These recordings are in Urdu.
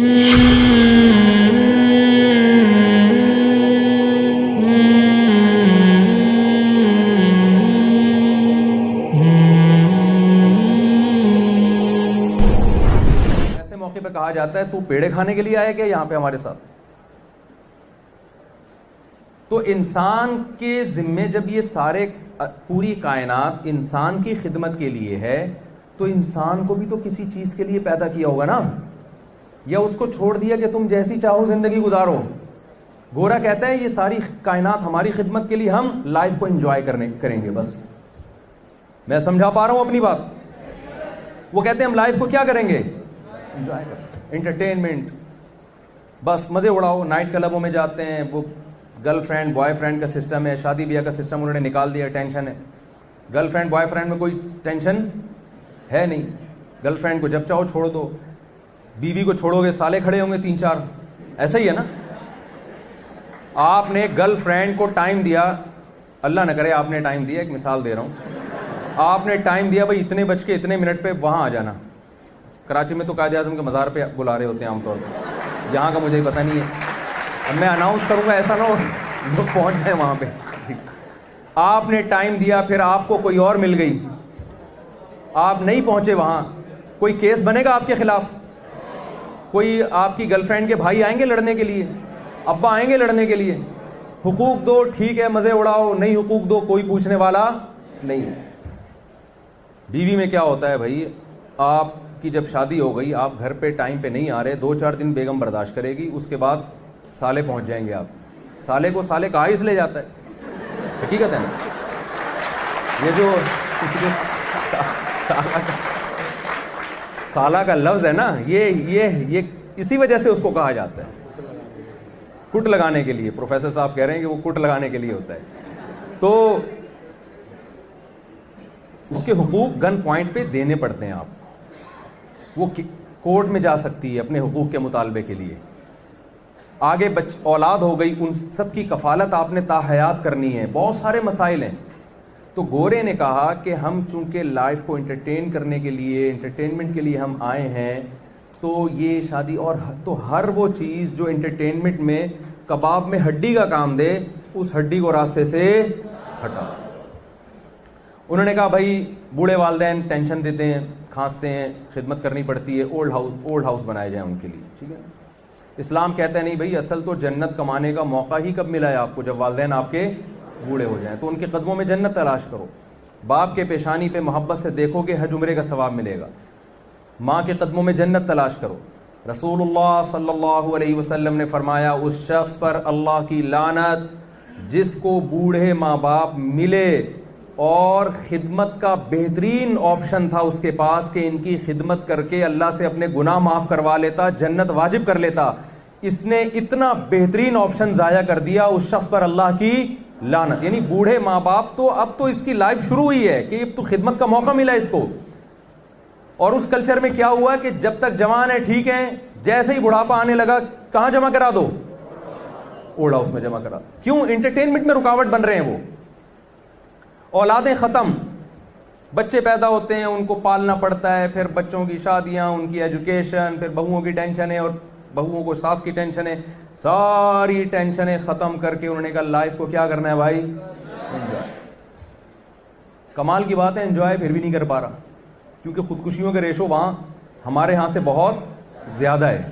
ایسے موقع پہ کہا جاتا ہے تو پیڑے کھانے کے لیے آیا کیا یہاں پہ ہمارے ساتھ؟ تو انسان کے ذمے جب یہ سارے پوری کائنات انسان کی خدمت کے لیے ہے تو انسان کو بھی تو کسی چیز کے لیے پیدا کیا ہوگا نا, یا اس کو چھوڑ دیا کہ تم جیسی چاہو زندگی گزارو. گورا کہتا ہے یہ ساری کائنات ہماری خدمت کے لیے, ہم لائف کو انجوائے کریں گے بس. میں سمجھا پا رہا ہوں اپنی بات؟ وہ کہتے ہیں ہم لائف کو کیا کریں گے, انجوائے کریں, انٹرٹینمنٹ, بس مزے اڑاؤ. نائٹ کلبوں میں جاتے ہیں, وہ گرل فرینڈ بوائے فرینڈ کا سسٹم ہے, شادی بیاہ کا سسٹم انہوں نے نکال دیا, ٹینشن ہے. گرل فرینڈ بوائے فرینڈ میں کوئی ٹینشن ہے نہیں, گرل فرینڈ کو جب چاہو چھوڑ دو, بیوی کو چھوڑو گے سالے کھڑے ہوں گے 3-4, ایسا ہی ہے نا. آپ نے گرل فرینڈ کو ٹائم دیا, اللہ نہ کرے آپ نے ٹائم دیا, ایک مثال دے رہا ہوں, آپ نے ٹائم دیا بھائی اتنے بج کے اتنے منٹ پہ وہاں آ جانا. کراچی میں تو قائد اعظم کے مزار پہ بلا رہے ہوتے ہیں عام طور پہ, یہاں کا مجھے پتہ نہیں ہے. اب میں اناؤنس کروں گا, ایسا نہ ہو لوگ پہنچ جائیں وہاں پہ. آپ نے ٹائم دیا, پھر آپ کو کوئی اور مل گئی, آپ نہیں پہنچے وہاں, کوئی کیس بنے گا آپ کے خلاف؟ کوئی آپ کی گرل فرینڈ کے بھائی آئیں گے لڑنے کے لیے, ابا آئیں گے لڑنے کے لیے؟ حقوق دو ٹھیک ہے, مزے اڑاؤ, نہیں حقوق دو کوئی پوچھنے والا نہیں. بیوی میں کیا ہوتا ہے بھائی, آپ کی جب شادی ہو گئی, آپ گھر پہ ٹائم پہ نہیں آ رہے, 2-4 دن بیگم برداشت کرے گی, اس کے بعد سالے پہنچ جائیں گے. آپ سالے کو سالے کہا اس لے جاتا ہے, حقیقت ہے نا. یہ جو سالہ کا لفظ ہے نا, یہ اسی وجہ سے اس کو کہا جاتا ہے, کٹ لگانے کے لیے. پروفیسر صاحب کہہ رہے ہیں کہ وہ کٹ لگانے کے لیے ہوتا ہے. تو اس کے حقوق گن پوائنٹ پہ دینے پڑتے ہیں آپ کو. وہ کورٹ میں جا سکتی ہے اپنے حقوق کے مطالبے کے لیے. آگے اولاد ہو گئی, ان سب کی کفالت آپ نے تاحیات کرنی ہے, بہت سارے مسائل ہیں. تو گورے نے کہا کہ ہم چونکہ لائف کو انٹرٹین کرنے کے لیے, انٹرٹینمنٹ کے لیے ہم آئے ہیں, تو یہ شادی اور تو ہر وہ چیز جو انٹرٹینمنٹ میں کباب میں ہڈی کا کام دے, اس ہڈی کو راستے سے ہٹا. انہوں نے کہا بھائی بوڑھے والدین ٹینشن دیتے ہیں, کھانستے ہیں, خدمت کرنی پڑتی ہے, اولڈ ہاؤس بنائے جائیں ان کے لیے, ٹھیک ہے. اسلام کہتا ہے نہیں بھائی, اصل تو جنت کمانے کا موقع ہی کب ملا ہے آپ کو, جب والدین آپ کے بوڑھے ہو جائیں, تو ان کے قدموں میں جنت تلاش کرو. باپ کے پیشانی پہ محبت سے دیکھو گے, حج عمرے کا ثواب ملے گا. ماں کے قدموں میں جنت تلاش کرو. رسول اللہ صلی اللہ علیہ وسلم نے فرمایا, اس شخص پر اللہ کی لعنت جس کو بوڑھے ماں باپ ملے اور خدمت کا بہترین آپشن تھا اس کے پاس کہ ان کی خدمت کر کے اللہ سے اپنے گناہ معاف کروا لیتا, جنت واجب کر لیتا, اس نے اتنا بہترین آپشن ضائع کر دیا, اس شخص پر اللہ کی لعنت. یعنی بوڑھے ماں باپ تو اب تو اس کی لائف شروع ہوئی ہے کہ اب تو خدمت کا موقع ملا اس کو. اور اس کلچر میں کیا ہوا کہ جب تک جوان ہے ٹھیک ہے, جیسے ہی بڑھاپا آنے لگا کہاں جمع کرا دو, اوڑا اس میں جمع کرا. کیوں؟ انٹرٹینمنٹ میں رکاوٹ بن رہے ہیں. وہ اولادیں ختم, بچے پیدا ہوتے ہیں, ان کو پالنا پڑتا ہے, پھر بچوں کی شادیاں, ان کی ایجوکیشن, پھر بہوؤں کی ٹینشن ہے, اور بہوؤں کو ساس کی ٹینشن ہے. ساری ٹینشنیں ختم کر کے انہوں نے کہا لائف کو کیا کرنا ہے بھائی, انجوائے. کمال کی بات ہے انجوائے پھر بھی نہیں کر پا رہا, کیونکہ خودکشیوں کے ریشو وہاں ہمارے ہاں سے بہت زیادہ ہے.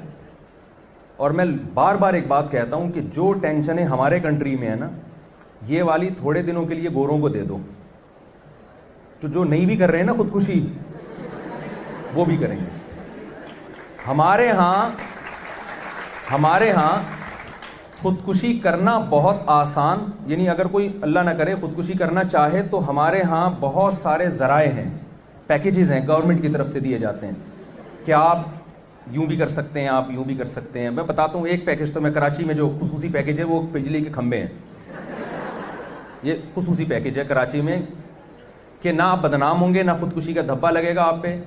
اور میں بار بار ایک بات کہتا ہوں کہ جو ٹینشنیں ہمارے کنٹری میں ہے نا, یہ والی تھوڑے دنوں کے لیے گوروں کو دے دو, تو جو نہیں بھی کر رہے ہیں نا خودکشی, وہ بھی کریں گے. ہمارے ہاں خودکشی کرنا بہت آسان, یعنی اگر کوئی اللہ نہ کرے خودکشی کرنا چاہے تو ہمارے ہاں بہت سارے ذرائع ہیں, پیکیجز ہیں گورنمنٹ کی طرف سے دیے جاتے ہیں کہ آپ یوں بھی کر سکتے ہیں, آپ یوں بھی کر سکتے ہیں. میں بتاتا ہوں ایک پیکیج تو میں کراچی میں جو خصوصی پیکیج ہے وہ بجلی کے کھمبے ہیں. یہ خصوصی پیکیج ہے کراچی میں کہ نہ آپ بدنام ہوں گے, نہ خودکشی کا دھبا لگے گا آپ پہ.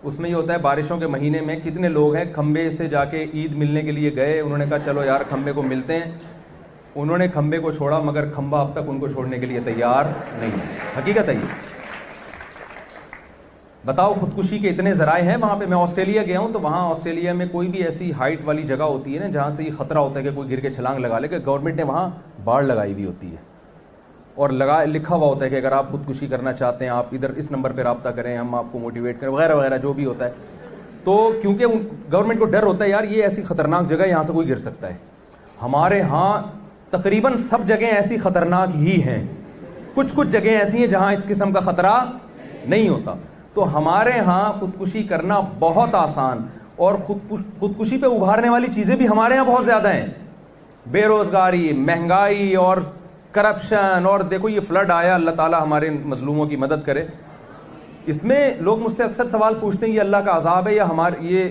اس میں یہ ہوتا ہے بارشوں کے مہینے میں کتنے لوگ ہیں کھمبے سے جا کے عید ملنے کے لیے گئے, انہوں نے کہا چلو یار کھمبے کو ملتے ہیں, انہوں نے کھمبے کو چھوڑا مگر کھمبا اب تک ان کو چھوڑنے کے لیے تیار نہیں ہے. حقیقت ہے یہ. بتاؤ خودکشی کے اتنے ذرائع ہیں وہاں پہ. میں آسٹریلیا گیا ہوں تو وہاں آسٹریلیا میں کوئی بھی ایسی ہائٹ والی جگہ ہوتی ہے نا جہاں سے یہ خطرہ ہوتا ہے کہ کوئی گر کے چھلانگ لگا لے, کہ گورنمنٹ نے وہاں باڑ لگائی ہوئی ہوتی ہے اور لکھا ہوا ہوتا ہے کہ اگر آپ خودکشی کرنا چاہتے ہیں آپ ادھر اس نمبر پہ رابطہ کریں, ہم آپ کو موٹیویٹ کریں وغیرہ وغیرہ جو بھی ہوتا ہے. تو کیونکہ گورنمنٹ کو ڈر ہوتا ہے یار یہ ایسی خطرناک جگہ یہاں سے کوئی گر سکتا ہے. ہمارے ہاں تقریباً سب جگہیں ایسی خطرناک ہی ہیں, کچھ جگہیں ایسی ہیں جہاں اس قسم کا خطرہ نہیں ہوتا. تو ہمارے ہاں خودکشی کرنا بہت آسان, اور خودکشی پہ ابھارنے والی چیزیں بھی ہمارے ہاں بہت زیادہ ہیں. بے روزگاری, مہنگائی اور کرپشن, اور دیکھو یہ فلڈ آیا, اللہ تعالیٰ ہمارے مظلوموں کی مدد کرے. اس میں لوگ مجھ سے اکثر سوال پوچھتے ہیں یہ اللہ کا عذاب ہے یا یہ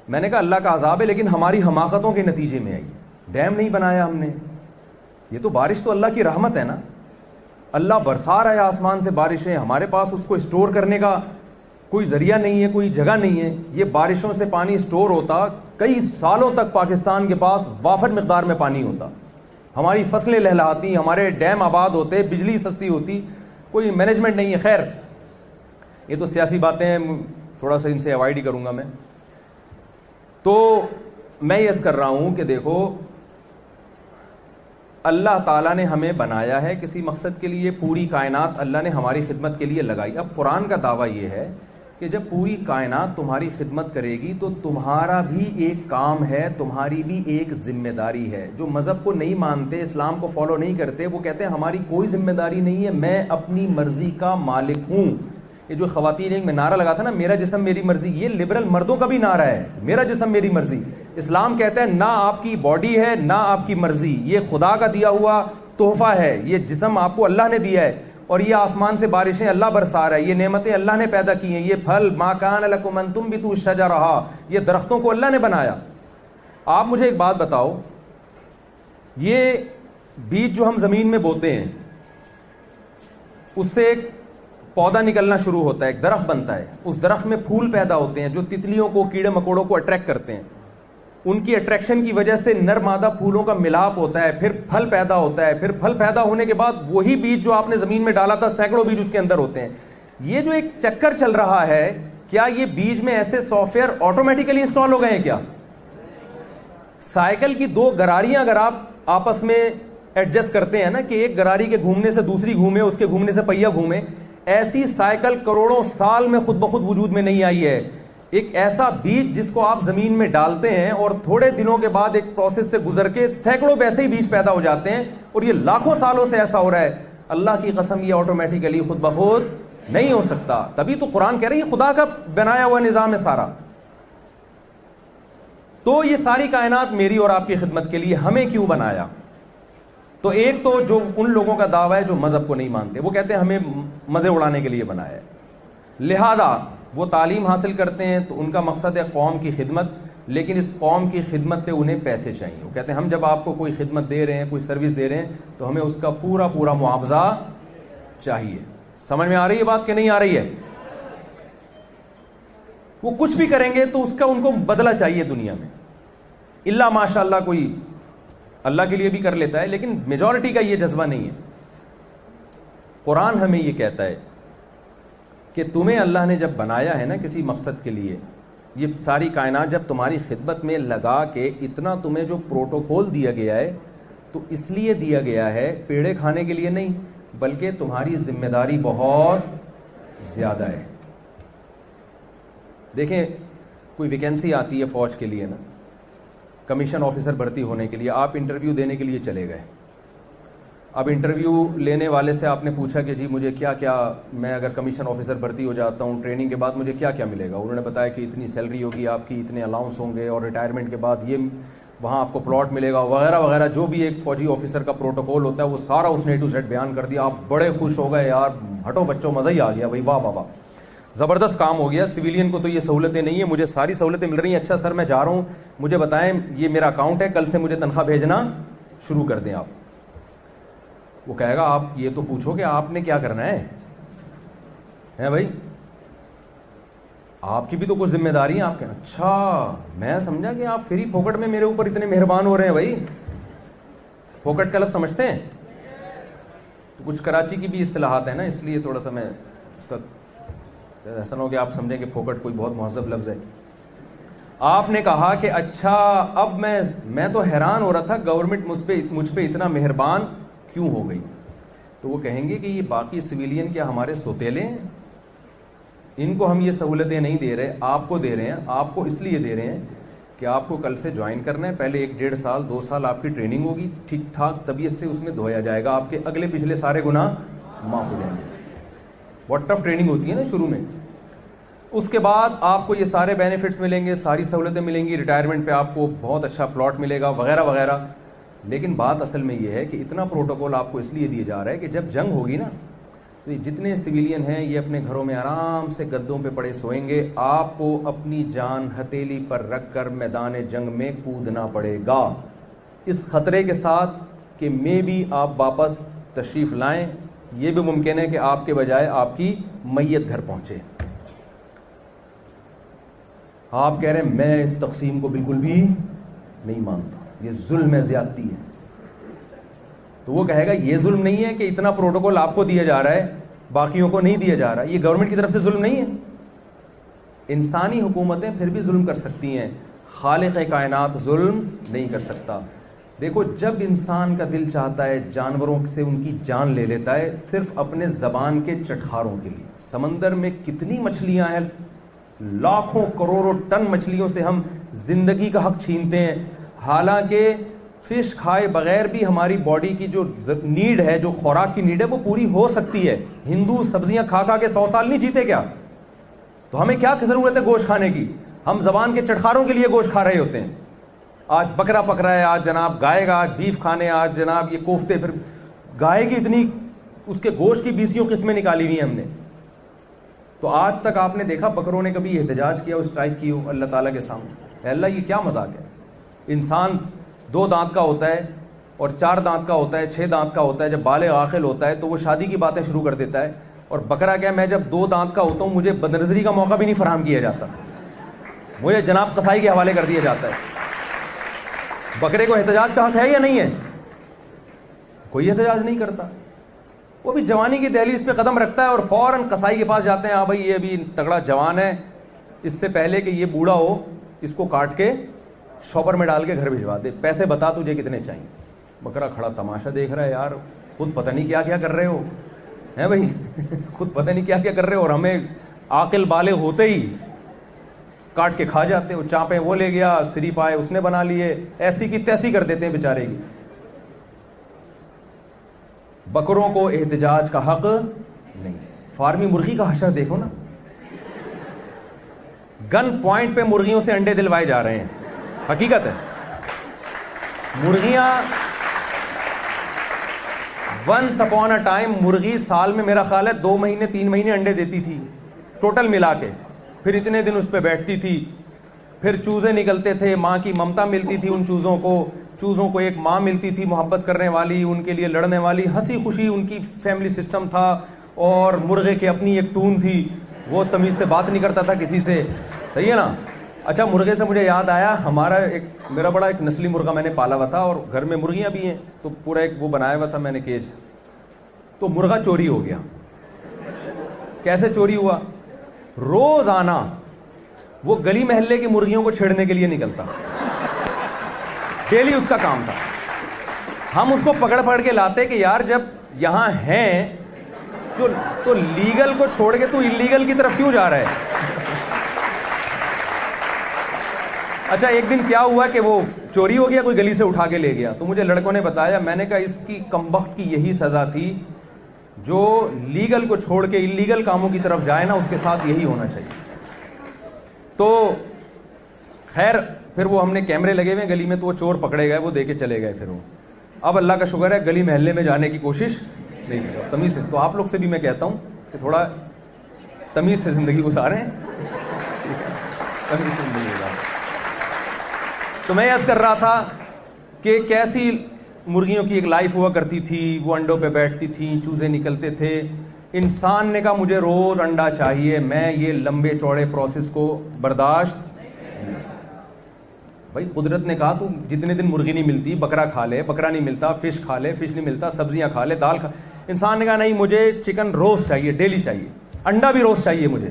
میں نے کہا اللہ کا عذاب ہے لیکن ہماری حماقتوں کے نتیجے میں آئی. ڈیم نہیں بنایا ہم نے, یہ تو بارش تو اللہ کی رحمت ہے نا, اللہ برسا رہا ہے آسمان سے بارشیں, ہمارے پاس اس کو اسٹور کرنے کا کوئی ذریعہ نہیں ہے, کوئی جگہ نہیں ہے. یہ بارشوں سے پانی اسٹور ہوتا, کئی سالوں تک پاکستان کے پاس وافر مقدار میں پانی ہوتا, ہماری فصلیں لہلاتی, ہمارے ڈیم آباد ہوتے, بجلی سستی ہوتی, کوئی مینجمنٹ نہیں ہے. خیر یہ تو سیاسی باتیں ہیں, تھوڑا سا ان سے اوائڈ ہی کروں گا میں. تو میں یہ کر رہا ہوں کہ دیکھو اللہ تعالیٰ نے ہمیں بنایا ہے کسی مقصد کے لیے, پوری کائنات اللہ نے ہماری خدمت کے لیے لگائی. اب قرآن کا دعویٰ یہ ہے کہ جب پوری کائنات تمہاری خدمت کرے گی تو تمہارا بھی ایک کام ہے, تمہاری بھی ایک ذمہ داری ہے. جو مذہب کو نہیں مانتے, اسلام کو فالو نہیں کرتے, وہ کہتے ہیں ہماری کوئی ذمہ داری نہیں ہے, میں اپنی مرضی کا مالک ہوں. یہ جو خواتین ایک میں نعرہ لگا تھا نا, میرا جسم میری مرضی, یہ لبرل مردوں کا بھی نعرہ ہے, میرا جسم میری مرضی. اسلام کہتا ہے نہ آپ کی باڈی ہے نہ آپ کی مرضی, یہ خدا کا دیا ہوا تحفہ ہے, یہ جسم آپ کو اللہ نے دیا ہے, اور یہ آسمان سے بارشیں اللہ برسا رہا ہے, یہ نعمتیں اللہ نے پیدا کی ہیں, یہ پھل ما کان لکم ان تنبتوا الشجر, یہ درختوں کو اللہ نے بنایا. آپ مجھے ایک بات بتاؤ, یہ بیج جو ہم زمین میں بوتے ہیں اس سے ایک پودا نکلنا شروع ہوتا ہے, ایک درخت بنتا ہے, اس درخت میں پھول پیدا ہوتے ہیں جو تتلیوں کو, کیڑے مکوڑوں کو اٹریکٹ کرتے ہیں. ان کی اٹریکشن کی وجہ سے نر مادہ پھولوں کا ملاپ ہوتا ہے, پھر پھل پیدا ہوتا ہے, پھر پھل پیدا ہونے کے بعد وہی بیج جو آپ نے زمین میں ڈالا تھا سینکڑوں بیج اس کے اندر ہوتے ہیں. یہ جو ایک چکر چل رہا ہے, کیا یہ بیج میں ایسے سافٹ ویئر آٹومیٹیکلی انسٹال ہو گئے ہیں کیا؟ سائیکل کی دو گراریاں اگر آپ آپس میں ایڈجسٹ کرتے ہیں نا کہ ایک گراری کے گھومنے سے دوسری گھومے, اس کے گھومنے سے پہیا گھومے, ایسی سائیکل کروڑوں سال میں خود بخود وجود میں نہیں آئی ہے. ایک ایسا بیج جس کو آپ زمین میں ڈالتے ہیں اور تھوڑے دنوں کے بعد ایک پروسیس سے گزر کے سینکڑوں ویسے ہی بیج پیدا ہو جاتے ہیں, اور یہ لاکھوں سالوں سے ایسا ہو رہا ہے. اللہ کی قسم یہ آٹومیٹیکلی خود بخود نہیں ہو سکتا. تبھی تو قرآن کہہ رہا ہے یہ خدا کا بنایا ہوا نظام ہے سارا. تو یہ ساری کائنات میری اور آپ کی خدمت کے لیے ہمیں کیوں بنایا؟ تو ایک تو جو ان لوگوں کا دعویٰ ہے جو مذہب کو نہیں مانتے, وہ کہتے ہیں ہمیں مزے اڑانے کے لیے بنایا ہے, لہذا وہ تعلیم حاصل کرتے ہیں تو ان کا مقصد ہے قوم کی خدمت, لیکن اس قوم کی خدمت پہ انہیں پیسے چاہیے. وہ کہتے ہیں ہم جب آپ کو کوئی خدمت دے رہے ہیں, کوئی سروس دے رہے ہیں, تو ہمیں اس کا پورا پورا معاوضہ چاہیے. سمجھ میں آ رہی ہے بات کہ نہیں آ رہی ہے؟ وہ کچھ بھی کریں گے تو اس کا ان کو بدلہ چاہیے دنیا میں, اللہ ماشاء اللہ کوئی اللہ کے لیے بھی کر لیتا ہے, لیکن میجورٹی کا یہ جذبہ نہیں ہے. قرآن ہمیں یہ کہتا ہے کہ تمہیں اللہ نے جب بنایا ہے نا کسی مقصد کے لیے, یہ ساری کائنات جب تمہاری خدمت میں لگا کے اتنا تمہیں جو پروٹوکول دیا گیا ہے تو اس لیے دیا گیا ہے, پیڑے کھانے کے لیے نہیں, بلکہ تمہاری ذمہ داری بہت زیادہ ہے. دیکھیں کوئی ویکینسی آتی ہے فوج کے لیے نا, کمیشن آفیسر بھرتی ہونے کے لیے, آپ انٹرویو دینے کے لیے چلے گئے. اب انٹرویو لینے والے سے آپ نے پوچھا کہ جی مجھے کیا کیا, میں اگر کمیشن آفیسر بھرتی ہو جاتا ہوں ٹریننگ کے بعد مجھے کیا کیا ملے گا؟ انہوں نے بتایا کہ اتنی سیلری ہوگی آپ کی, اتنے الاؤنس ہوں گے, اور ریٹائرمنٹ کے بعد یہ وہاں آپ کو پلاٹ ملے گا وغیرہ وغیرہ. جو بھی ایک فوجی آفیسر کا پروٹوکول ہوتا ہے وہ سارا اس نے A to Z بیان کر دیا. آپ بڑے خوش ہو گئے, یار ہٹو بچوں مزہ ہی آ گیا بھائی, واہ واہ واہ زبردست کام ہو گیا. سویلین کو تو یہ سہولتیں نہیں ہیں, مجھے ساری سہولتیں مل رہی ہیں. اچھا سر میں جا رہا ہوں, مجھے بتائیں یہ میرا اکاؤنٹ ہے, کل سے مجھے تنخواہ بھیجنا شروع کر دیں آپ. وہ کہے گا آپ یہ تو پوچھو کہ آپ نے کیا کرنا ہے بھائی, آپ کی بھی تو کچھ ذمہ داری ہے آپ کے. اچھا میں سمجھا کہ آپ فری پھوکٹ میں میرے اوپر اتنے مہربان ہو رہے ہیں بھائی. پھوکٹ کا لفظ سمجھتے ہیں؟ تو کچھ کراچی کی بھی اصطلاحات ہیں نا, اس لیے تھوڑا سا میں اس کا ایسا نہ ہو کہ آپ سمجھیں کہ پھوکٹ کوئی بہت مہذب لفظ ہے. آپ نے کہا کہ اچھا اب میں تو حیران ہو رہا تھا گورنمنٹ مجھ پہ اتنا مہربان کیوں ہو گئی. تو وہ کہیں گے کہ یہ باقی سویلین کیا ہمارے سوتیلے ہیں؟ ان کو ہم یہ سہولتیں نہیں دے رہے, آپ کو دے رہے ہیں. آپ کو اس لیے دے رہے ہیں کہ آپ کو کل سے جوائن کرنا ہے, پہلے 1-1.5 سال 2 سال آپ کی ٹریننگ ہوگی, ٹھیک ٹھاک طبیعت سے اس میں دھویا جائے گا, آپ کے اگلے پچھلے سارے گناہ معاف ہو جائیں گے. بہت ٹف ٹریننگ ہوتی ہے نا شروع میں. اس کے بعد آپ کو یہ سارے بینیفٹس ملیں گے, ساری سہولتیں ملیں گی, ریٹائرمنٹ پہ آپ کو بہت اچھا پلاٹ ملے گا وغیرہ وغیرہ. لیکن بات اصل میں یہ ہے کہ اتنا پروٹوکول آپ کو اس لیے دیا جا رہا ہے کہ جب جنگ ہوگی نا تو جتنے سویلین ہیں یہ اپنے گھروں میں آرام سے گدوں پہ پڑے سوئیں گے, آپ کو اپنی جان ہتھیلی پر رکھ کر میدان جنگ میں کودنا پڑے گا, اس خطرے کے ساتھ کہ میں بھی آپ واپس تشریف لائیں, یہ بھی ممکن ہے کہ آپ کے بجائے آپ کی میت گھر پہنچے. آپ کہہ رہے ہیں میں اس تقسیم کو بالکل بھی نہیں مانتا, یہ ظلم ہے, زیادتی ہے. تو وہ کہے گا یہ ظلم نہیں ہے کہ اتنا پروٹوکول آپ کو دیا جا رہا ہے باقیوں کو نہیں دیا جا رہا, یہ گورنمنٹ کی طرف سے ظلم نہیں ہے. انسانی حکومتیں پھر بھی ظلم کر سکتی ہیں, خالق کائنات ظلم نہیں کر سکتا. دیکھو جب انسان کا دل چاہتا ہے جانوروں سے ان کی جان لے لیتا ہے صرف اپنے زبان کے چٹخاروں کے لیے. سمندر میں کتنی مچھلیاں ہیں, لاکھوں کروڑوں ٹن مچھلیوں سے ہم زندگی کا حق چھینتے ہیں, حالانکہ فش کھائے بغیر بھی ہماری باڈی کی جو نیڈ ہے, جو خوراک کی نیڈ ہے وہ پوری ہو سکتی ہے. ہندو سبزیاں کھا کھا کے 100 سال نہیں جیتے کیا؟ تو ہمیں کیا ضرورت ہے گوشت کھانے کی؟ ہم زبان کے چٹخاروں کے لیے گوشت کھا رہے ہوتے ہیں. آج بکرا پک رہا ہے, آج جناب گائے گا, آج بیف کھانے, آج جناب یہ کوفتے, پھر گائے کی اتنی اس کے گوشت کی 20 قسمیں نکالی ہوئی ہیں ہم نے. تو آج تک آپ نے دیکھا بکروں نے کبھی احتجاج کیا, اسٹرائک کی ہو اللہ تعالیٰ کے سامنے؟ اے اللہ یہ کیا مذاق ہے؟ انسان 2 دانت کا ہوتا ہے اور 4 دانت کا ہوتا ہے, 6 دانت کا ہوتا ہے, جب بالغ عاقل ہوتا ہے تو وہ شادی کی باتیں شروع کر دیتا ہے. اور بکرا کیا, میں جب 2 دانت کا ہوتا ہوں مجھے بدنظری کا موقع بھی نہیں فراہم کیا جاتا, مجھے جناب قصائی کے حوالے کر دیا جاتا ہے. بکرے کو احتجاج کا حق ہے یا نہیں ہے؟ کوئی احتجاج نہیں کرتا. وہ بھی جوانی کی دہلیز پہ قدم رکھتا ہے اور فوراً قصائی کے پاس جاتے ہیں, ہاں بھائی یہ ابھی تگڑا جوان ہے, اس سے پہلے کہ یہ بوڑھا ہو اس کو کاٹ کے شاپر میں ڈال کے گھر بھجوا دے, پیسے بتا تجھے کتنے چاہیے. بکرا کھڑا تماشا دیکھ رہا ہے, یار خود پتہ نہیں کیا کیا کر رہے ہو ہیں بھائی, خود پتہ نہیں کیا کیا کر رہے ہو, اور ہمیں عاقل بالغ ہوتے ہی کاٹ کے کھا جاتے ہو. چانپیں وہ لے گیا, سری پائے اس نے بنا لیے, ایسی کی تیسی کر دیتے ہیں بیچارے کی. بکروں کو احتجاج کا حق نہیں. فارمی مرغی کا حشر دیکھو نا, گن پوائنٹ پہ مرغیوں سے انڈے دلوائے جا رہے ہیں, حقیقت ہے. مرغیاں ونس اپون اے ٹائم مرغی سال میں میرا خیال ہے 2 مہینے 3 مہینے انڈے دیتی تھی ٹوٹل ملا کے, پھر اتنے دن اس پہ بیٹھتی تھی, پھر چوزے نکلتے تھے, ماں کی ممتا ملتی تھی ان چوزوں کو ایک ماں ملتی تھی محبت کرنے والی, ان کے لیے لڑنے والی, ہنسی خوشی ان کی فیملی سسٹم تھا. اور مرغے کی اپنی ایک ٹون تھی, وہ تمیز سے بات نہیں کرتا تھا کسی سے, صحیح ہے نا. اچھا مرغے سے مجھے یاد آیا, میرا بڑا ایک نسلی مرغہ میں نے پالا ہوا تھا, اور گھر میں مرغیاں بھی ہیں تو پورا ایک وہ بنایا ہوا تھا میں نے کیج. تو مرغہ چوری ہو گیا. کیسے چوری ہوا؟ روزانہ وہ گلی محلے کی مرغیوں کو چھیڑنے کے لیے نکلتا, ڈیلی اس کا کام تھا. ہم اس کو پکڑ کے لاتے کہ یار جب یہاں ہیں تو لیگل کو چھوڑ کے تو انلیگل کی طرف کیوں جا رہا ہے؟ اچھا ایک دن کیا ہوا کہ وہ چوری ہو گیا, کوئی گلی سے اٹھا کے لے گیا. تو مجھے لڑکوں نے بتایا, میں نے کہا اس کی کمبخت کی یہی سزا تھی, جو لیگل کو چھوڑ کے انلیگل کاموں کی طرف جائے نا اس کے ساتھ یہی ہونا چاہیے. تو خیر پھر وہ ہم نے کیمرے لگے ہوئے گلی میں, تو وہ چور پکڑے گئے, وہ دے کے چلے گئے. پھر وہ اب اللہ کا شکر ہے گلی محلے میں جانے کی کوشش نہیں کی تمیز سے. تو آپ لوگ سے بھی میں کہتا ہوں کہ تھوڑا تمیز سے زندگی گزاریں, تمیز سے زندگی گزاریں. تو میں عرض کر رہا تھا کہ کیسی مرغیوں کی ایک لائف ہوا کرتی تھی, وہ انڈوں پہ بیٹھتی تھیں, چوزے نکلتے تھے. انسان نے کہا مجھے روز انڈا چاہیے, میں یہ لمبے چوڑے پروسیس کو برداشت. بھائی قدرت نے کہا تو جتنے دن مرغی نہیں ملتی بکرا کھا لے, بکرا نہیں ملتا فش کھا لے, فش نہیں ملتا سبزیاں کھا لے, دال کھا. انسان نے کہا نہیں مجھے چکن روز چاہیے, ڈیلی چاہیے. انڈا بھی روز چاہیے مجھے.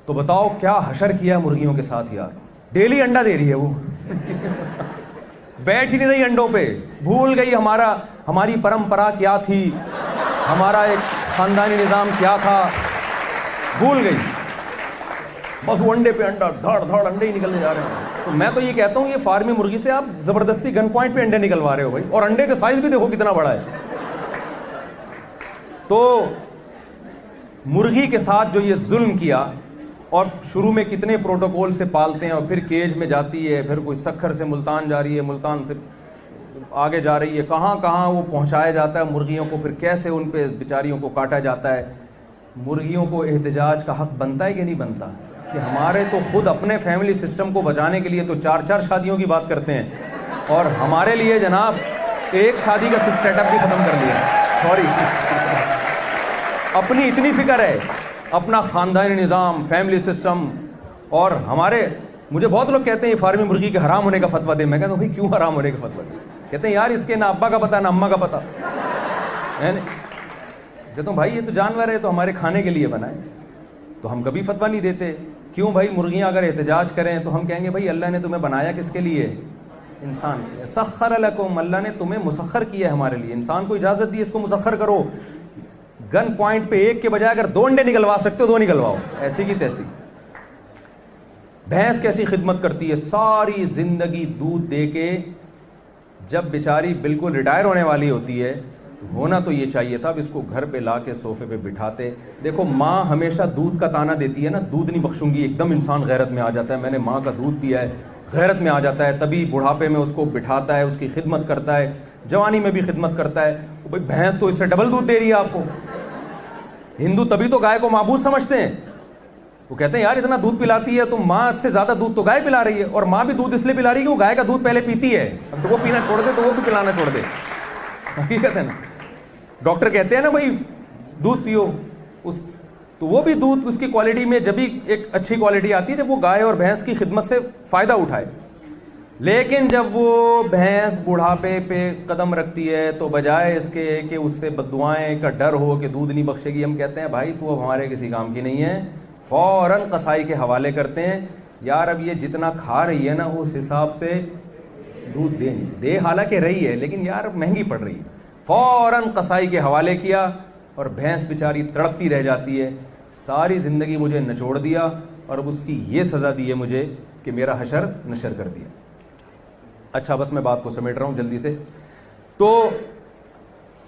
تو بتاؤ کیا حشر کیا مرغیوں کے ساتھ یار, ڈیلی انڈا دے رہی ہے وہ. بیٹھ ہی نہیں رہی انڈوں پہ, بھول گئی ہماری پرمپرا کیا تھی, ہمارا ایک خاندانی نظام کیا تھا, بھول گئی. بس وہ انڈے پہ انڈا, دھڑ دھڑ انڈے ہی نکلنے جا رہے ہیں. تو میں تو یہ کہتا ہوں یہ فارمی مرغی سے آپ زبردستی گن پوائنٹ پہ انڈے نکلوا رہے ہو بھائی, اور انڈے کا سائز بھی دیکھو کتنا بڑا ہے. تو مرغی کے ساتھ جو یہ ظلم کیا, اور شروع میں کتنے پروٹوکول سے پالتے ہیں, اور پھر کیج میں جاتی ہے, پھر کوئی سکھر سے ملتان جا رہی ہے, ملتان سے آگے جا رہی ہے, کہاں کہاں وہ پہنچایا جاتا ہے مرغیوں کو, پھر کیسے ان پہ بیچاریوں کو کاٹا جاتا ہے. مرغیوں کو احتجاج کا حق بنتا ہے کہ نہیں بنتا؟ کہ ہمارے تو خود اپنے فیملی سسٹم کو بچانے کے لیے تو 4 شادیوں کی بات کرتے ہیں, اور ہمارے لیے جناب ایک شادی کا سیٹ اپ بھی ختم کر لیا. سوری, اپنی اتنی فکر ہے, اپنا خاندانی نظام, فیملی سسٹم. اور مجھے بہت لوگ کہتے ہیں یہ فارمی مرغی کے حرام ہونے کا فتویٰ دے. میں کہتا ہوں بھائی کیوں حرام ہونے کا فتویٰ دے؟ کہتے ہیں یار اس کے نہ ابا کا پتہ نہ اماں کا پتہ. کہتا ہوں بھائی یہ تو جانور ہے, تو ہمارے کھانے کے لیے بنا ہے, تو ہم کبھی فتویٰ نہیں دیتے. کیوں بھائی؟ مرغیاں اگر احتجاج کریں تو ہم کہیں گے بھائی اللہ نے تمہیں بنایا کس کے لیے؟ انسان کے لیے. سخر لکم, اللہ نے تمہیں مسخر کیا ہے ہمارے لیے, انسان کو اجازت دی اس کو مسخر کرو. گن پوائنٹ پہ ایک کے بجائے اگر 2 انڈے نکلوا سکتے ہو 2 نکلواؤ, ایسی کی تیسی. بھینس کیسی خدمت کرتی ہے, ساری زندگی دودھ دے کے جب بیچاری بالکل ریٹائر ہونے والی ہوتی ہے, ہونا تو یہ چاہیے تھا اب اس کو گھر پہ لا کے صوفے پہ بٹھاتے. دیکھو ماں ہمیشہ دودھ کا تانا دیتی ہے نا, دودھ نہیں بخشوں گی, ایک دم انسان غیرت میں آ جاتا ہے, میں نے ماں کا دودھ پیا ہے, غیرت میں آ جاتا ہے. تبھی بڑھاپے میں اس کو بٹھاتا ہے, اس کی خدمت کرتا ہے, جوانی میں بھی خدمت کرتا ہے. بھائی بھینس تو اس سے ڈبل دودھ دے رہی ہے آپ کو. ہندو تبھی تو گائے کو معبود سمجھتے ہیں, وہ کہتے ہیں یار اتنا دودھ پلاتی ہے تو ماں سے زیادہ دودھ تو گائے پلا رہی ہے, اور ماں بھی دودھ اس لیے پلا رہی ہے کہ وہ گائے کا دودھ پہلے پیتی ہے, اب تو وہ پینا چھوڑ دے تو وہ بھی پلانا چھوڑ دے. حقیقت ہے نا, ڈاکٹر کہتے ہیں نا بھائی دودھ پیو, تو وہ بھی دودھ اس کی کوالٹی میں جب بھی ایک اچھی کوالٹی آتی ہے جب وہ گائے اور بھینس کی خدمت سے فائدہ اٹھائے. لیکن جب وہ بھینس بڑھاپے پہ قدم رکھتی ہے تو بجائے اس کے کہ اس سے بددعائیں کا ڈر ہو کہ دودھ نہیں بخشے گی, ہم کہتے ہیں بھائی تو اب ہمارے کسی کام کی نہیں ہے, فوراً قصائی کے حوالے کرتے ہیں. یار اب یہ جتنا کھا رہی ہے نا اس حساب سے دودھ دے حالانکہ رہی ہے, لیکن یار مہنگی پڑ رہی ہے. فوراً قصائی کے حوالے کیا, اور بھینس بیچاری تڑپتی رہ جاتی ہے. ساری زندگی مجھے نچوڑ دیا, اور اب اس کی یہ سزا دی ہے مجھے کہ میرا حشر نشر کر دیا. اچھا بس میں بات کو سمیٹ رہا ہوں جلدی سے. تو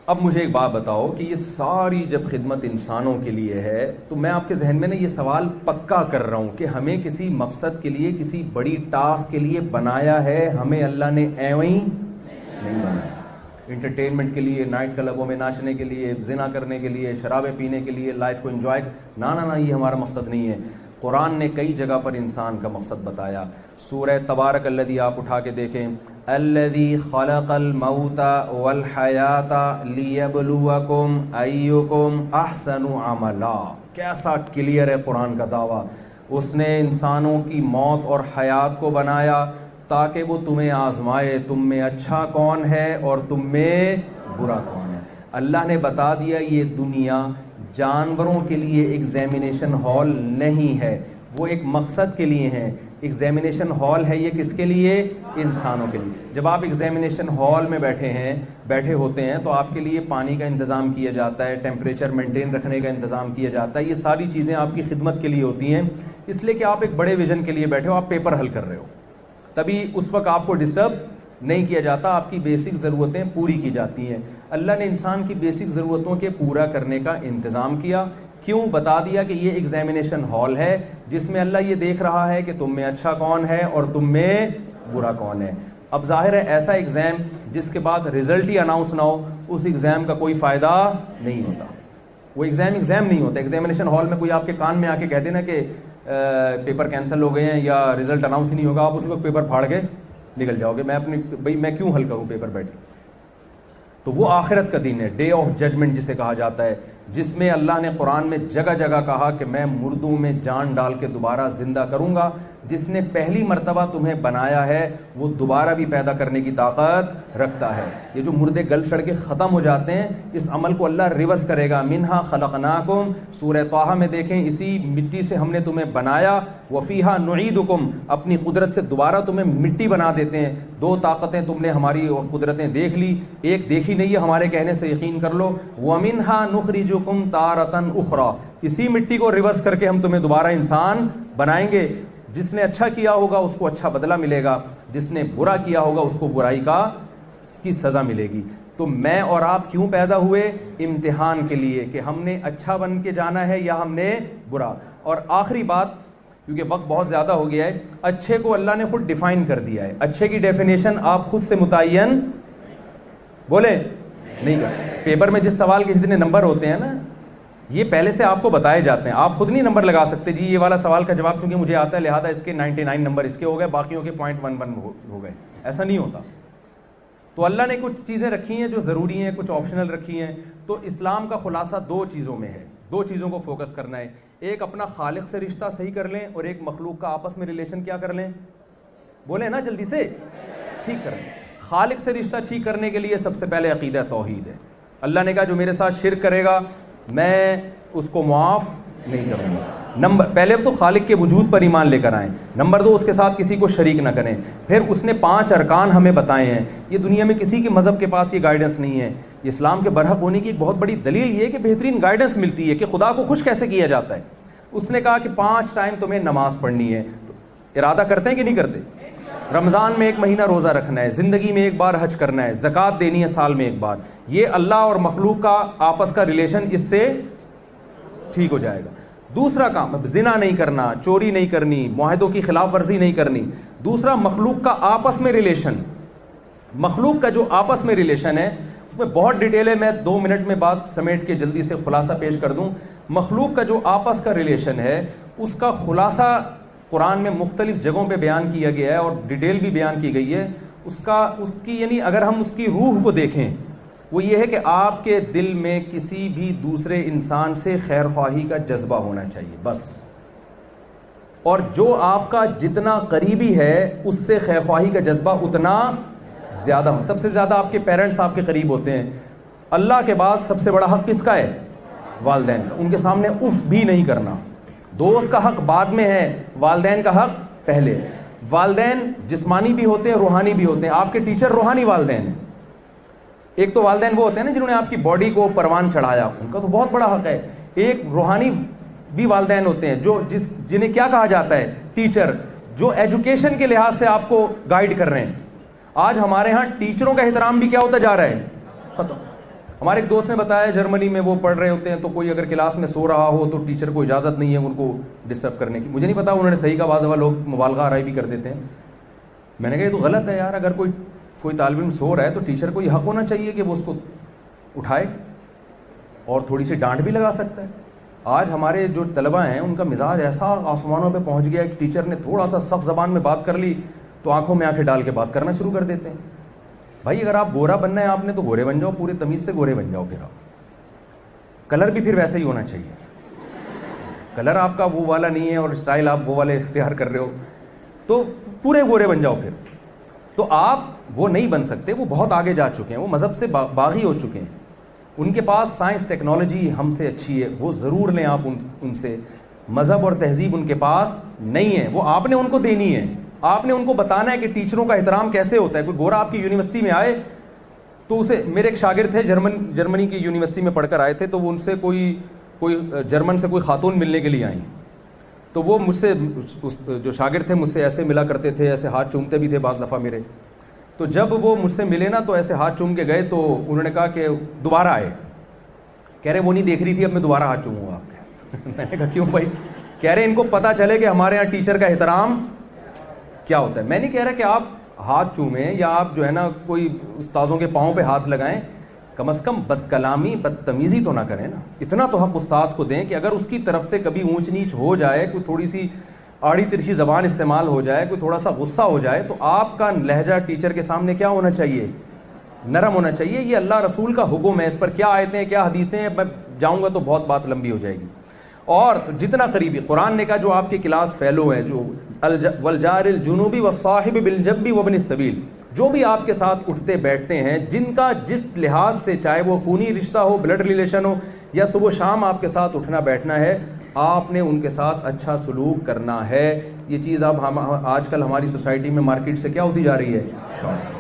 اب مجھے ایک بات بتاؤ کہ یہ ساری جب خدمت انسانوں کے لیے ہے تو میں آپ کے ذہن میں یہ سوال پکا کر رہا ہوں کہ ہمیں کسی مقصد کے لیے, کسی بڑی ٹاسک کے لیے بنایا ہے, ہمیں اللہ نے ایویں نہیں بنایا. انٹرٹینمنٹ کے لیے, نائٹ کلبوں میں ناچنے کے لیے, زنا کرنے کے لیے, شرابیں پینے کے لیے, لائف کو انجوائے, نہ یہ ہمارا مقصد نہیں ہے. قرآن نے کئی جگہ پر انسان کا مقصد بتایا. سورہ تبارک الذی آپ اٹھا کے دیکھیں, الذی خلق الموت والحیات لیبلوکم ایکم احسن عملا. کیسا کلیئر ہے قرآن کا دعویٰ. اس نے انسانوں کی موت اور حیات کو بنایا تاکہ وہ تمہیں آزمائے, تم میں اچھا کون ہے اور تم میں برا کون ہے. اللہ نے بتا دیا یہ دنیا جانوروں کے لیے ایگزامینیشن ہال نہیں ہے, وہ ایک مقصد کے لیے ہیں. ایگزامینیشن ہال ہے یہ کس کے لیے؟ انسانوں کے لیے. جب آپ ایگزامینیشن ہال میں بیٹھے ہوتے ہیں تو آپ کے لیے پانی کا انتظام کیا جاتا ہے, ٹیمپریچر مینٹین رکھنے کا انتظام کیا جاتا ہے. یہ ساری چیزیں آپ کی خدمت کے لیے ہوتی ہیں, اس لیے کہ آپ ایک بڑے ویژن کے لیے بیٹھے ہو, آپ پیپر حل کر رہے ہو. تبھی اس وقت آپ کو ڈسٹرب نہیں کیا جاتا, آپ کی بیسک ضرورتیں پوری کی جاتی ہیں. اللہ نے انسان کی بیسک ضرورتوں کے پورا کرنے کا انتظام کیا. کیوں؟ بتا دیا کہ یہ ایگزامینیشن ہال ہے جس میں اللہ یہ دیکھ رہا ہے کہ تم میں اچھا کون ہے اور تم میں برا کون ہے. اب ظاہر ہے ایسا ایگزام جس کے بعد رزلٹ ہی اناؤنس نہ ہو, اس ایگزام کا کوئی فائدہ نہیں ہوتا. وہ ایگزام نہیں ہوتا. ایگزامینیشن ہال میں کوئی آپ کے کان میں آ کے کہہ دینا کہ پیپر کینسل ہو گئے ہیں یا رزلٹ اناؤنس ہی نہیں ہوگا, آپ اس وقت پیپر پھاڑ کے نکل جاؤ گے. میں کیوں حل کروں پیپر بیٹھ کے. تو وہ آخرت کا دن ہے, ڈے آف ججمنٹ جسے کہا جاتا ہے, جس میں اللہ نے قرآن میں جگہ جگہ کہا کہ میں مردوں میں جان ڈال کے دوبارہ زندہ کروں گا. جس نے پہلی مرتبہ تمہیں بنایا ہے وہ دوبارہ بھی پیدا کرنے کی طاقت رکھتا ہے. یہ جو مردے گل سڑ کے ختم ہو جاتے ہیں اس عمل کو اللہ ریورس کرے گا. منہا خلقناکم, سورہ طٰہٰ میں دیکھیں, اسی مٹی سے ہم نے تمہیں بنایا. وفیہا نعیدکم, اپنی قدرت سے دوبارہ تمہیں مٹی بنا دیتے ہیں. دو طاقتیں تم نے ہماری قدرتیں دیکھ لی, ایک دیکھی نہیں ہے, ہمارے کہنے سے یقین کر لو. ومنہا نخرجکم تارۃ اخری, اسی مٹی کو ریورس کر کے ہم تمہیں دوبارہ انسان بنائیں گے. جس نے اچھا کیا ہوگا اس کو اچھا بدلہ ملے گا, جس نے برا کیا ہوگا اس کو برائی کی سزا ملے گی. تو میں اور آپ کیوں پیدا ہوئے؟ امتحان کے لیے کہ ہم نے اچھا بن کے جانا ہے یا ہم نے برا. اور آخری بات, کیونکہ وقت بہت زیادہ ہو گیا ہے, اچھے کو اللہ نے خود ڈیفائن کر دیا ہے. اچھے کی ڈیفینیشن آپ خود سے متعین بولے نہیں کر سکتے. پیپر میں جس سوال کے جتنے نمبر ہوتے ہیں نا, یہ پہلے سے آپ کو بتائے جاتے ہیں, آپ خود نہیں نمبر لگا سکتے جی یہ والا سوال کا جواب چونکہ مجھے آتا ہے لہذا اس کے 99 نمبر اس کے ہو گئے, باقیوں کے 0.11 ہو گئے. ایسا نہیں ہوتا. تو اللہ نے کچھ چیزیں رکھی ہیں جو ضروری ہیں, کچھ آپشنل رکھی ہیں. تو اسلام کا خلاصہ دو چیزوں میں ہے, دو چیزوں کو فوکس کرنا ہے. ایک اپنا خالق سے رشتہ صحیح کر لیں, اور ایک مخلوق کا آپس میں ریلیشن کیا کر لیں, بولیں نا جلدی سے, ٹھیک کر لیں. خالق سے رشتہ ٹھیک کرنے کے لیے سب سے پہلے عقیدہ توحید ہے. اللہ نے کہا جو میرے ساتھ شرک کرے گا میں اس کو معاف نہیں کروں گا. پہلے تو خالق کے وجود پر ایمان لے کر آئیں. نمبر 2, اس کے ساتھ کسی کو شریک نہ کریں. پھر اس نے 5 ارکان ہمیں بتائے ہیں. یہ دنیا میں کسی کے مذہب کے پاس یہ گائیڈنس نہیں ہے. اسلام کے برحق ہونے کی ایک بہت بڑی دلیل یہ ہے کہ بہترین گائیڈنس ملتی ہے کہ خدا کو خوش کیسے کیا جاتا ہے. اس نے کہا کہ 5 ٹائم تمہیں نماز پڑھنی ہے. ارادہ کرتے ہیں کہ نہیں کرتے؟ رمضان میں 1 مہینہ روزہ رکھنا ہے, زندگی میں 1 بار حج کرنا ہے, زکوٰۃ دینی ہے سال میں 1 بار. یہ اللہ اور مخلوق کا آپس کا ریلیشن اس سے ٹھیک ہو جائے گا. دوسرا کام, زنا نہیں کرنا, چوری نہیں کرنی, معاہدوں کی خلاف ورزی نہیں کرنی. دوسرا, مخلوق کا آپس میں ریلیشن. مخلوق کا جو آپس میں ریلیشن ہے اس میں بہت ڈیٹیل ہے, میں 2 منٹ میں بات سمیٹ کے جلدی سے خلاصہ پیش کر دوں. مخلوق کا جو آپس کا ریلیشن ہے اس کا خلاصہ قرآن میں مختلف جگہوں پہ بیان کیا گیا ہے اور ڈیٹیل بھی بیان کی گئی ہے. اس کی یعنی اگر ہم اس کی روح کو دیکھیں وہ یہ ہے کہ آپ کے دل میں کسی بھی دوسرے انسان سے خیر خواہی کا جذبہ ہونا چاہیے بس. اور جو آپ کا جتنا قریبی ہے اس سے خیر خواہی کا جذبہ اتنا زیادہ ہو. سب سے زیادہ آپ کے پیرنٹس آپ کے قریب ہوتے ہیں. اللہ کے بعد سب سے بڑا حق کس کا ہے؟ والدین کا. ان کے سامنے اف بھی نہیں کرنا. دوست کا حق بعد میں ہے, والدین کا حق پہلے. والدین جسمانی بھی ہوتے ہیں, روحانی بھی ہوتے ہیں. آپ کے ٹیچر روحانی والدین ہیں. ایک تو والدین وہ ہوتے ہیں نا جنہوں نے آپ کی باڈی کو پروان چڑھایا, ان کا تو بہت بڑا حق ہے. ایک روحانی بھی والدین ہوتے ہیں جو جنہیں کیا کہا جاتا ہے؟ ٹیچر, جو ایجوکیشن کے لحاظ سے آپ کو گائیڈ کر رہے ہیں. آج ہمارے ہاں ٹیچروں کا احترام بھی کیا ہوتا جا رہا ہے؟ ختم. ہمارے ایک دوست نے بتایا جرمنی میں وہ پڑھ رہے ہوتے ہیں تو کوئی اگر کلاس میں سو رہا ہو تو ٹیچر کو اجازت نہیں ہے ان کو ڈسٹرب کرنے کی. مجھے نہیں پتا انہوں نے صحیح کا, بعض لوگ مبالغہ آرائی بھی کر دیتے ہیں. میں نے کہا یہ تو غلط ہے یار. اگر کوئی طالب علم سو رہا ہے تو ٹیچر کو یہ حق ہونا چاہیے کہ وہ اس کو اٹھائے اور تھوڑی سی ڈانٹ بھی لگا سکتا ہے. آج ہمارے جو طلبہ ہیں ان کا مزاج ایسا آسمانوں پہ پہنچ گیا ہے کہ ٹیچر نے تھوڑا سا سخت زبان میں بات کر لی تو آنکھوں میں آنکھیں ڈال کے بات کرنا شروع کر دیتے ہیں. بھائی اگر آپ گورا بننا ہے آپ نے تو گورے بن جاؤ, پورے تمیز سے گورے بن جاؤ. پھر آپ کلر بھی پھر ویسا ہی ہونا چاہیے. کلر آپ کا وہ والا نہیں ہے اور اسٹائل آپ وہ والے اختیار کر رہے ہو تو پورے گورے بن جاؤ. پھر تو آپ وہ نہیں بن سکتے. وہ بہت آگے جا چکے ہیں, وہ مذہب سے باغی ہو چکے ہیں. ان کے پاس سائنس ٹیکنالوجی ہم سے اچھی ہے, وہ ضرور لیں آپ ان سے. مذہب اور تہذیب ان کے پاس نہیں ہے, وہ آپ نے ان کو دینی ہے. آپ نے ان کو بتانا ہے کہ ٹیچروں کا احترام کیسے ہوتا ہے. کوئی گورا آپ کی یونیورسٹی میں آئے تو اسے, میرے ایک شاگرد تھے جرمنی کی یونیورسٹی میں پڑھ کر آئے تھے, تو وہ ان سے کوئی جرمن سے کوئی خاتون ملنے کے لیے آئیں تو وہ مجھ سے, جو شاگرد تھے مجھ سے ایسے ملا کرتے تھے, ایسے ہاتھ چومتے بھی تھے بعض دفعہ میرے. تو جب وہ مجھ سے ملے نا تو ایسے ہاتھ چوم کے گئے تو انہوں نے کہا کہ دوبارہ آئے. کہہ رہے وہ نہیں دیکھ رہی تھی اب میں دوبارہ ہاتھ چوموں گا آپ کے. میں نے کہا کیوں بھائی؟ کہہ رہے ان کو پتہ چلے کہ ہمارے یہاں ٹیچر کا احترام کیا ہوتا ہے. میں نہیں کہہ رہا کہ آپ ہاتھ چومیں یا آپ جو ہے نا کوئی استاذوں کے پاؤں پہ ہاتھ لگائیں, کم از کم بد کلامی بدتمیزی تو نہ کریں نا. اتنا تو حق استاذ کو دیں کہ اگر اس کی طرف سے کبھی اونچ نیچ ہو جائے, کوئی تھوڑی سی آڑی ترچھی زبان استعمال ہو جائے, کوئی تھوڑا سا غصہ ہو جائے, تو آپ کا لہجہ ٹیچر کے سامنے کیا ہونا چاہیے؟ نرم ہونا چاہیے. یہ اللہ رسول کا حکم ہے. اس پر کیا آیتیں ہیں, کیا حدیثیں ہیں, میں جاؤں گا تو بہت بات لمبی ہو جائے گی. اور تو جتنا قریبی، قرآن نے کہا جو آپ کے کلاس فیلو ہیں، جو والجار الجنوبی والصاحب بالجنب وابن السبیل، جو بھی آپ کے ساتھ اٹھتے بیٹھتے ہیں، جن کا جس لحاظ سے، چاہے وہ خونی رشتہ ہو، بلڈ ریلیشن ہو، یا صبح شام آپ کے ساتھ اٹھنا بیٹھنا ہے، آپ نے ان کے ساتھ اچھا سلوک کرنا ہے۔ یہ چیز اب آج کل ہماری سوسائٹی میں مارکیٹ سے کیا ہوتی جا رہی ہے؟ شارٹ۔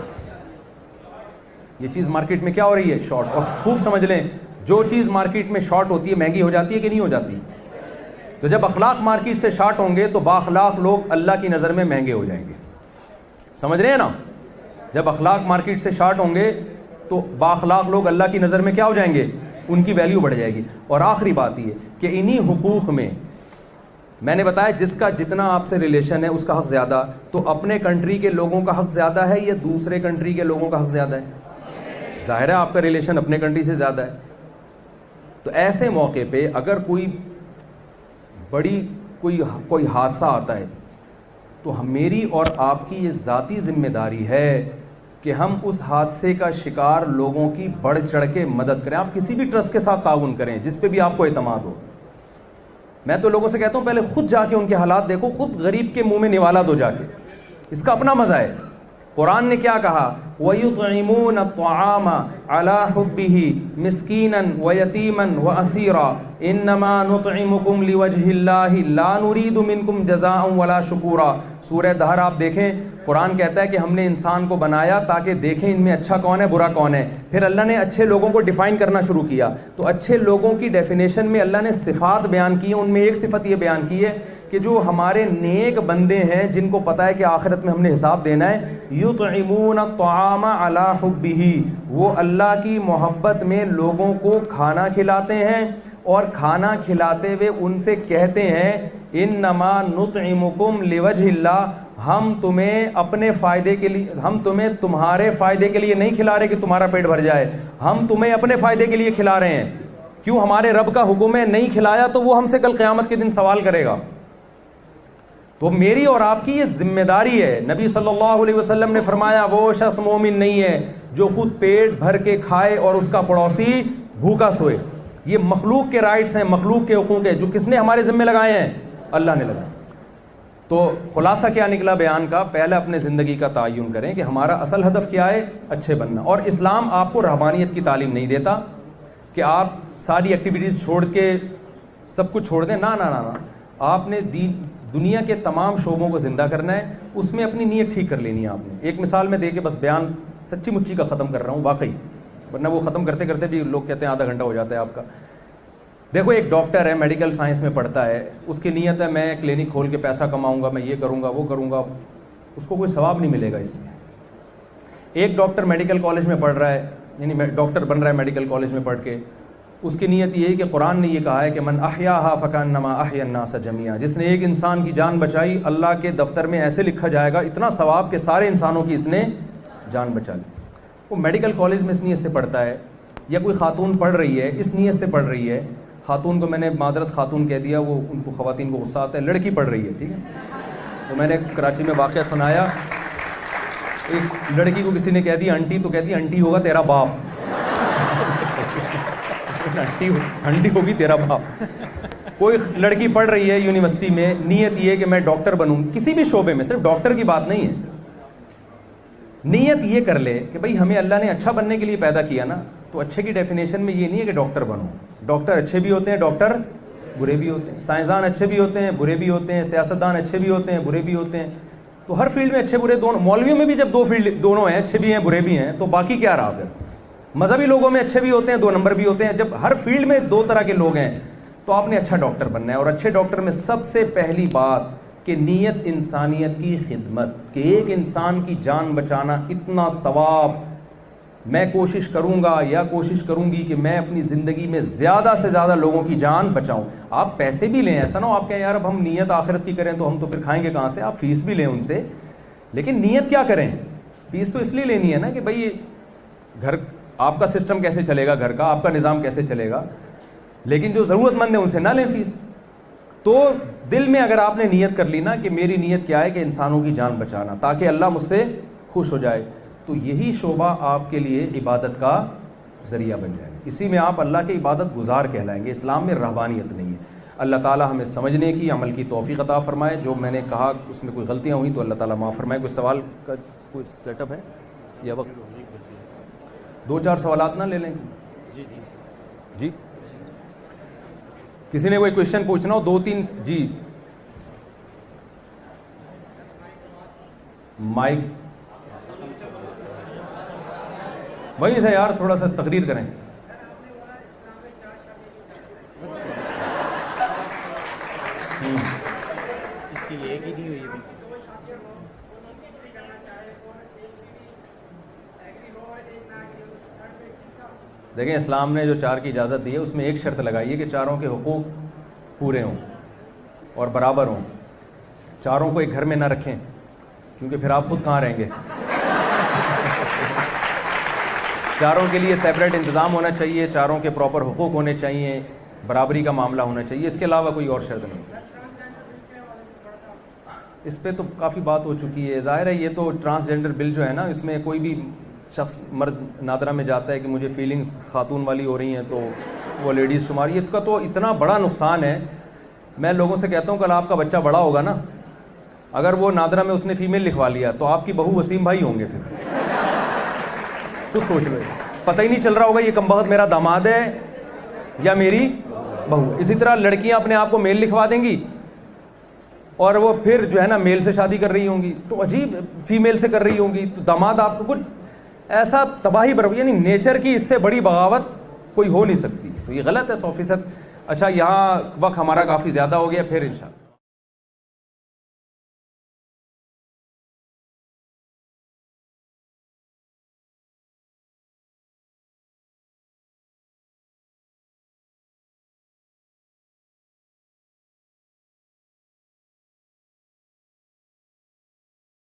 یہ چیز مارکیٹ میں کیا ہو رہی ہے؟ شارٹ۔ اور خوب سمجھ لیں، جو چیز مارکیٹ میں شارٹ ہوتی ہے مہنگی ہو جاتی ہے کہ نہیں ہو جاتی؟ تو جب اخلاق مارکیٹ سے شارٹ ہوں گے تو بااخلاق لوگ اللہ کی نظر میں مہنگے ہو جائیں گے۔ سمجھ رہے ہیں نا؟ جب اخلاق مارکیٹ سے شارٹ ہوں گے تو بااخلاق لوگ اللہ کی نظر میں کیا ہو جائیں گے؟ ان کی ویلیو بڑھ جائے گی۔ اور آخری بات یہ کہ انہی حقوق میں نے بتایا جس کا جتنا آپ سے ریلیشن ہے اس کا حق زیادہ، تو اپنے کنٹری کے لوگوں کا حق زیادہ ہے یا دوسرے کنٹری کے لوگوں کا حق زیادہ ہے؟ ظاہر ہے آپ کا ریلیشن اپنے کنٹری سے زیادہ ہے۔ تو ایسے موقع پہ اگر کوئی حادثہ آتا ہے تو میری اور آپ کی یہ ذاتی ذمہ داری ہے کہ ہم اس حادثے کا شکار لوگوں کی بڑھ چڑھ کے مدد کریں۔ آپ کسی بھی ٹرسٹ کے ساتھ تعاون کریں جس پہ بھی آپ کو اعتماد ہو۔ میں تو لوگوں سے کہتا ہوں پہلے خود جا کے ان کے حالات دیکھو، خود غریب کے منہ میں نوالا دو جا کے، اس کا اپنا مزہ ہے۔ قرآن نے کیا کہا؟ وَيُطْعِمُونَ الطَّعَامَ عَلَى حُبِّهِ مِسْكِينًا وَيَتِيمًا وَأَسِيرًا إِنَّمَا نُطْعِمُكُمْ لِوَجْهِ اللَّهِ لَا نُرِيدُ مِنكُمْ جَزَاءً وَلَا شُكُورًا۔ سورہ دہر آپ دیکھیں، قرآن کہتا ہے کہ ہم نے انسان کو بنایا تاکہ دیکھیں ان میں اچھا کون ہے، برا کون ہے۔ پھر اللہ نے اچھے لوگوں کو ڈیفائن کرنا شروع کیا، تو اچھے لوگوں کی ڈیفینیشن میں اللہ نے صفات بیان کی ہیں۔ ان میں ایک صفت یہ بیان کی ہے کہ جو ہمارے نیک بندے ہیں جن کو پتہ ہے کہ آخرت میں ہم نے حساب دینا ہے، یطعمون الطعام علی حبہ، وہ اللہ کی محبت میں لوگوں کو کھانا کھلاتے ہیں، اور کھانا کھلاتے ہوئے ان سے کہتے ہیں انما نطعمکم لوجہ اللہ، ہم تمہیں اپنے فائدے کے لیے، ہم تمہیں تمہارے فائدے کے لیے نہیں کھلا رہے کہ تمہارا پیٹ بھر جائے، ہم تمہیں اپنے فائدے کے لیے کھلا رہے ہیں۔ کیوں؟ ہمارے رب کا حکم ہے، نہیں کھلایا تو وہ ہم سے کل قیامت کے دن سوال کرے گا۔ تو میری اور آپ کی یہ ذمہ داری ہے۔ نبی صلی اللہ علیہ وسلم نے فرمایا وہ شخص مومن نہیں ہے جو خود پیٹ بھر کے کھائے اور اس کا پڑوسی بھوکا سوئے۔ یہ مخلوق کے رائٹس ہیں، مخلوق کے حقوق ہیں، جو کس نے ہمارے ذمہ لگائے ہیں؟ اللہ نے لگائے۔ تو خلاصہ کیا نکلا بیان کا؟ پہلے اپنے زندگی کا تعین کریں کہ ہمارا اصل ہدف کیا ہے، اچھے بننا۔ اور اسلام آپ کو رہبانیت کی تعلیم نہیں دیتا کہ آپ ساری ایکٹیویٹیز چھوڑ کے سب کچھ چھوڑ دیں، نہ۔ آپ نے دنیا کے تمام شعبوں کو زندہ کرنا ہے، اس میں اپنی نیت ٹھیک کر لینی ہے۔ آپ نے ایک مثال میں دے کے بس بیان سچی مچی کا ختم کر رہا ہوں واقعی، ورنہ وہ ختم کرتے کرتے بھی لوگ کہتے ہیں آدھا گھنٹہ ہو جاتا ہے آپ کا۔ دیکھو ایک ڈاکٹر ہے، میڈیکل سائنس میں پڑھتا ہے، اس کی نیت ہے میں کلینک کھول کے پیسہ کماؤں گا، میں یہ کروں گا وہ کروں گا، اس کو کوئی ثواب نہیں ملے گا اس میں۔ ایک ڈاکٹر میڈیکل کالج میں پڑھ رہا ہے، یعنی ڈاکٹر بن رہا ہے میڈیکل کالج میں پڑھ کے، اس کی نیت یہ ہے کہ قرآن نے یہ کہا ہے کہ من احیاھا فکانما احیا الناس جميعا، جس نے ایک انسان کی جان بچائی اللہ کے دفتر میں ایسے لکھا جائے گا اتنا ثواب کہ سارے انسانوں کی اس نے جان بچا لی۔ وہ میڈیکل کالج میں اس نیت سے پڑھتا ہے، یا کوئی خاتون پڑھ رہی ہے اس نیت سے پڑھ رہی ہے، خاتون کو میں نے معذرت خاتون کہہ دیا، وہ ان کو خواتین کو غصہ آتا ہے، لڑکی پڑھ رہی ہے، ٹھیک ہے۔ تو میں نے کراچی میں واقعہ سنایا، ایک لڑکی کو کسی نے کہہ دیا انٹی، تو کہتی انٹی ہوگا تیرا باپ، انٹی ہوگی تیرا باپ۔ کوئی لڑکی پڑھ رہی ہے یونیورسٹی میں، نیت یہ کہ میں ڈاکٹر بنوں، کسی بھی شعبے میں، صرف ڈاکٹر کی بات نہیں ہے، نیت یہ کر لے کہ بھئی ہمیں اللہ نے اچھا بننے کے لیے پیدا کیا نا، تو اچھے کی ڈیفینیشن میں یہ نہیں ہے کہ ڈاکٹر بنو، ڈاکٹر اچھے بھی ہوتے ہیں، ڈاکٹر برے بھی ہوتے ہیں، سائنسدان اچھے بھی ہوتے ہیں، برے بھی ہوتے ہیں، سیاستدان اچھے بھی ہوتے ہیں، برے بھی ہوتے ہیں، تو ہر فیلڈ میں اچھے برے دونوں، مولویوں میں بھی جب دو فیلڈ دونوں ہیں، اچھے بھی ہیں برے بھی ہیں، تو باقی کیا رہا پھر؟ مذہبی لوگوں میں اچھے بھی ہوتے ہیں، 2 نمبر بھی ہوتے ہیں، جب ہر فیلڈ میں 2 طرح کے لوگ ہیں تو آپ نے اچھا ڈاکٹر بننا ہے۔ اور اچھے ڈاکٹر میں سب سے پہلی بات کہ نیت انسانیت کی خدمت، کہ ایک انسان کی جان بچانا اتنا ثواب، میں کوشش کروں گا یا کوشش کروں گی کہ میں اپنی زندگی میں زیادہ سے زیادہ لوگوں کی جان بچاؤں۔ آپ پیسے بھی لیں، ایسا نہ ہو آپ کہیں یار اب ہم نیت آخرت کی کریں تو ہم تو پھر کھائیں گے کہاں سے، آپ فیس بھی لیں ان سے، لیکن نیت کیا کریں؟ فیس تو اس لیے لینی ہے نا کہ بھائی گھر آپ کا سسٹم کیسے چلے گا، گھر کا آپ کا نظام کیسے چلے گا، لیکن جو ضرورت مند ہے ان سے نہ لیں فیس۔ تو دل میں اگر آپ نے نیت کر لی نا کہ میری نیت کیا ہے کہ انسانوں کی جان بچانا تاکہ اللہ مجھ سے خوش ہو جائے، تو یہی شعبہ آپ کے لیے عبادت کا ذریعہ بن جائے گا، اسی میں آپ اللہ کے عبادت گزار کہلائیں گے۔ اسلام میں رہبانیت نہیں ہے۔ اللہ تعالیٰ ہمیں سمجھنے کی عمل کی توفیق عطا فرمائے. جو میں نے کہا اس میں کوئی غلطیاں ہوئیں تو اللہ تعالیٰ معاف فرمائے. کوئی سوال کا کوئی سیٹ اپ ہے یا وقت 2-4 سوالات نہ لے لیں؟ جی کسی نے کوئی کویشچن پوچھنا ہو 2-3. جی مائک وہیں سے یار تھوڑا سا تقریر کریں. اس کی ایک ہی نہیں ہوئی ابھی. دیکھیں اسلام نے جو 4 کی اجازت دی ہے اس میں ایک شرط لگائی ہے کہ چاروں کے حقوق پورے ہوں اور برابر ہوں. چاروں کو ایک گھر میں نہ رکھیں کیونکہ پھر آپ خود کہاں رہیں گے. چاروں کے لیے سیپریٹ انتظام ہونا چاہیے, چاروں کے پراپر حقوق ہونے چاہیے, برابری کا معاملہ ہونا چاہیے. اس کے علاوہ کوئی اور شرط نہیں. اس پہ تو کافی بات ہو چکی ہے. ظاہر ہے یہ تو ٹرانسجنڈر بل جو ہے نا, اس میں کوئی بھی شخص مرد نادرہ میں جاتا ہے کہ مجھے فیلنگز خاتون والی ہو رہی ہیں تو وہ لیڈیز شماری. اس کا تو اتنا بڑا نقصان ہے. میں لوگوں سے کہتا ہوں کل آپ کا بچہ بڑا ہوگا نا, اگر وہ نادرہ میں اس نے فیمیل لکھوا لیا تو آپ کی بہو وسیم بھائی ہوں گے. پھر تو سوچ لو, پتہ ہی نہیں چل رہا ہوگا یہ کمبخت میرا داماد ہے یا میری بہو. اسی طرح لڑکیاں اپنے آپ کو میل لکھوا دیں گی اور وہ پھر جو ہے نا میل سے شادی کر رہی ہوں گی تو عجیب فیمیل سے کر رہی ہوں گی, تو داماد آپ کو کچھ ایسا تباہی برابر, یعنی نیچر کی اس سے بڑی بغاوت کوئی ہو نہیں سکتی. تو یہ غلط ہے 100%. اچھا یہاں وقت ہمارا کافی زیادہ ہو گیا, پھر انشاءاللہ